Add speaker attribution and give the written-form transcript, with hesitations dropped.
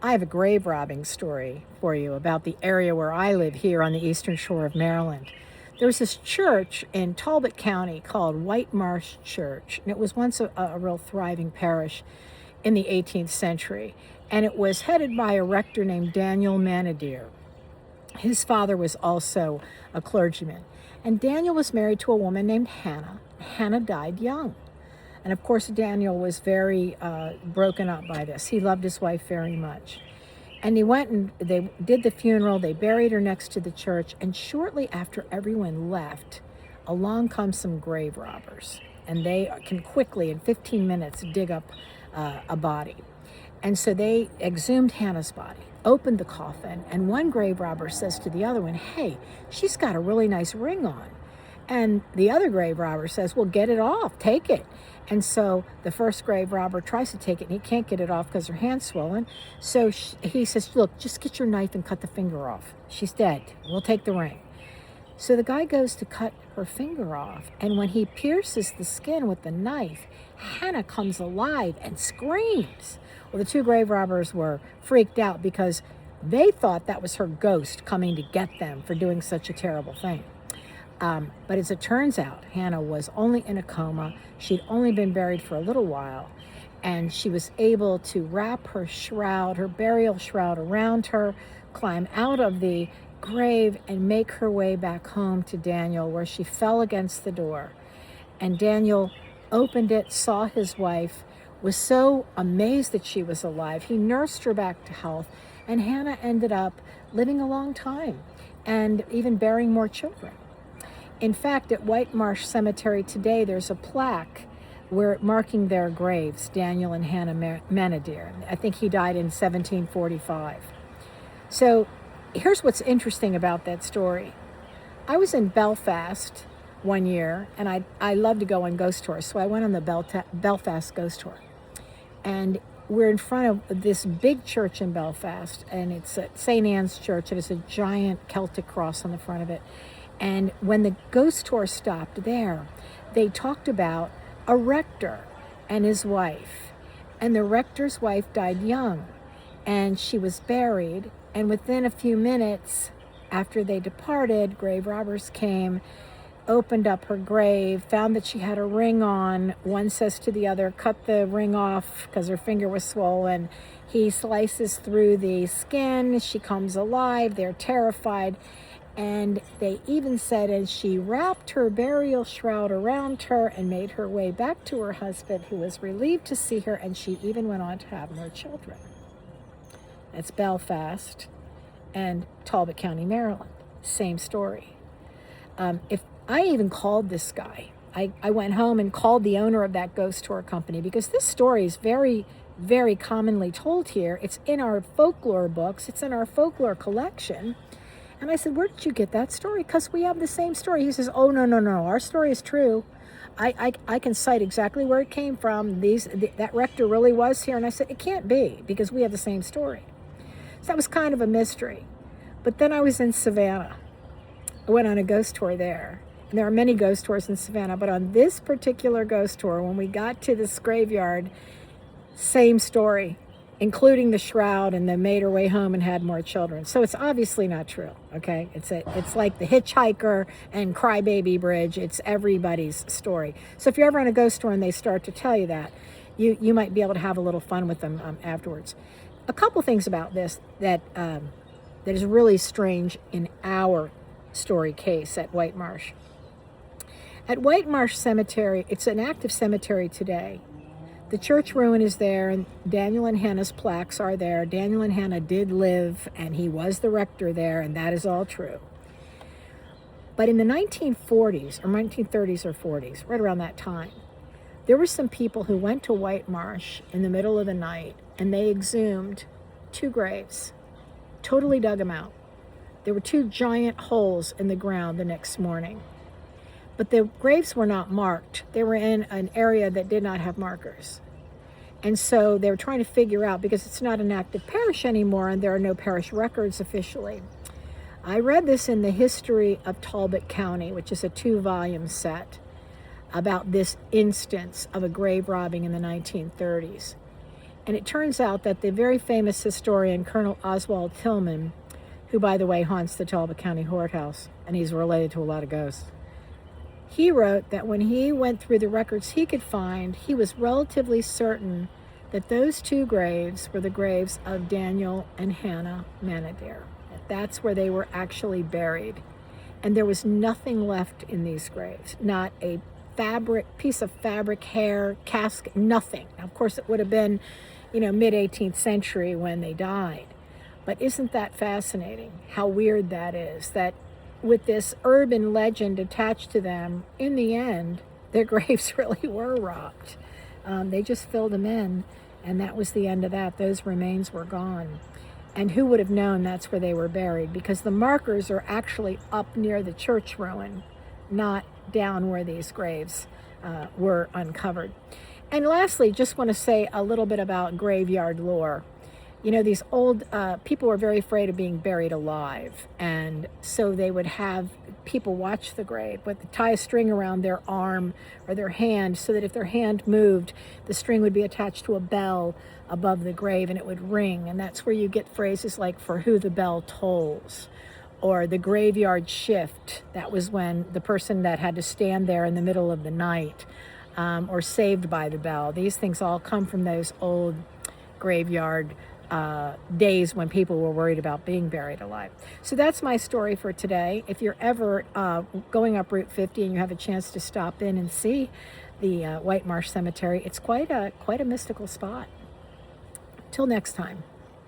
Speaker 1: I have a grave robbing story for you about the area where I live here on the eastern shore of Maryland. There's this church in Talbot County called Whitemarsh Church, and it was once a real thriving parish in the 18th century, and it was headed by a rector named Daniel Manadier. His father was also a clergyman, and Daniel was married to a woman named Hannah. Hannah died young. And of course, Daniel was very broken up by this. He loved his wife very much. And he went and they did the funeral. They buried her next to the church. And shortly after everyone left, along come some grave robbers. And they can quickly, in 15 minutes, dig up a body. And so they exhumed Hannah's body, opened the coffin, and one grave robber says to the other one, "Hey, she's got a really nice ring on." And the other grave robber says, "Well, get it off, take it." And so the first grave robber tries to take it, and he can't get it off because her hand's swollen. So he says, "Look, just get your knife and cut the finger off. She's dead. We'll take the ring." So the guy goes to cut her finger off, and when he pierces the skin with the knife, Hannah comes alive and screams. Well, the two grave robbers were freaked out because they thought that was her ghost coming to get them for doing such a terrible thing. But as it turns out, Hannah was only in a coma. She'd only been buried for a little while, and she was able to wrap her shroud, her burial shroud, around her, climb out of the grave, and make her way back home to Daniel, where she fell against the door. And Daniel opened it, saw his wife, was so amazed that she was alive. He nursed her back to health, and Hannah ended up living a long time and even bearing more children. In fact, at Whitemarsh Cemetery today, there's a plaque where marking their graves, Daniel and Hannah Manadier. I think he died in 1745. So here's what's interesting about that story. I was in Belfast one year, and I love to go on ghost tours, so I went on the Belfast ghost tour. And we're in front of this big church in Belfast, and it's at St. Anne's Church. It has a giant Celtic cross on the front of it. And when the ghost tour stopped there, they talked about a rector and his wife. And the rector's wife died young, and she was buried. And within a few minutes after they departed, grave robbers came, opened up her grave, found that she had a ring on. One says to the other, "Cut the ring off," because her finger was swollen. He slices through the skin. She comes alive. They're terrified. And they even said as she wrapped her burial shroud around her and made her way back to her husband, who was relieved to see her, and she even went on to have more children. That's Belfast and Talbot County, Maryland. Same story. If I even called this guy, I went home and called the owner of that ghost tour company, because this story is very, very commonly told here. It's in our folklore books. It's in our folklore collection. And I said, "Where did you get that story? Because we have the same story." He says, "Oh, no. Our story is true. I can cite exactly where it came from. That rector really was here." And I said, "It can't be, because we have the same story." So that was kind of a mystery. But then I was in Savannah. I went on a ghost tour there. And there are many ghost tours in Savannah. But on this particular ghost tour, when we got to this graveyard, same story, including the shroud, and they made her way home and had more children. So it's obviously not true, okay? It's like the Hitchhiker and Crybaby Bridge. It's everybody's story. So if you're ever on a ghost tour and they start to tell you that, you might be able to have a little fun with them afterwards. A couple things about this that is really strange in our story case at Whitemarsh. At Whitemarsh Cemetery, it's an active cemetery today. The church ruin is there, and Daniel and Hannah's plaques are there. Daniel and Hannah did live, and he was the rector there, and that is all true. But in the 1940s, or 1930s or 40s, right around that time, there were some people who went to Whitemarsh in the middle of the night, and they exhumed two graves, totally dug them out. There were two giant holes in the ground the next morning. But the graves were not marked. They were in an area that did not have markers. And so they were trying to figure out, because it's not an active parish anymore and there are no parish records officially. I read this in the History of Talbot County, which is a 2-volume set, about this instance of a grave robbing in the 1930s. And it turns out that the very famous historian, Colonel Oswald Tillman, who, by the way, haunts the Talbot County Courthouse, and he's related to a lot of ghosts, he wrote that when he went through the records he could find, he was relatively certain that those two graves were the graves of Daniel and Hannah Manadier. That's where they were actually buried. And there was nothing left in these graves, not a piece of fabric, hair, casket, nothing. Now, of course, it would have been, mid-18th century when they died. But isn't that fascinating, how weird that is, that with this urban legend attached to them, in the end, their graves really were robbed. They just filled them in, and that was the end of that. Those remains were gone. And who would have known that's where they were buried? Because the markers are actually up near the church ruin, not down where these graves were uncovered. And lastly, just want to say a little bit about graveyard lore. These old people were very afraid of being buried alive. And so they would have people watch the grave, but tie a string around their arm or their hand so that if their hand moved, the string would be attached to a bell above the grave and it would ring. And that's where you get phrases like "for who the bell tolls," or the graveyard shift. That was when the person that had to stand there in the middle of the night, or saved by the bell. These things all come from those old graveyard days when people were worried about being buried alive. So that's my story for today. If you're ever going up Route 50 and you have a chance to stop in and see the Whitemarsh Cemetery, it's quite a mystical spot. Till next time.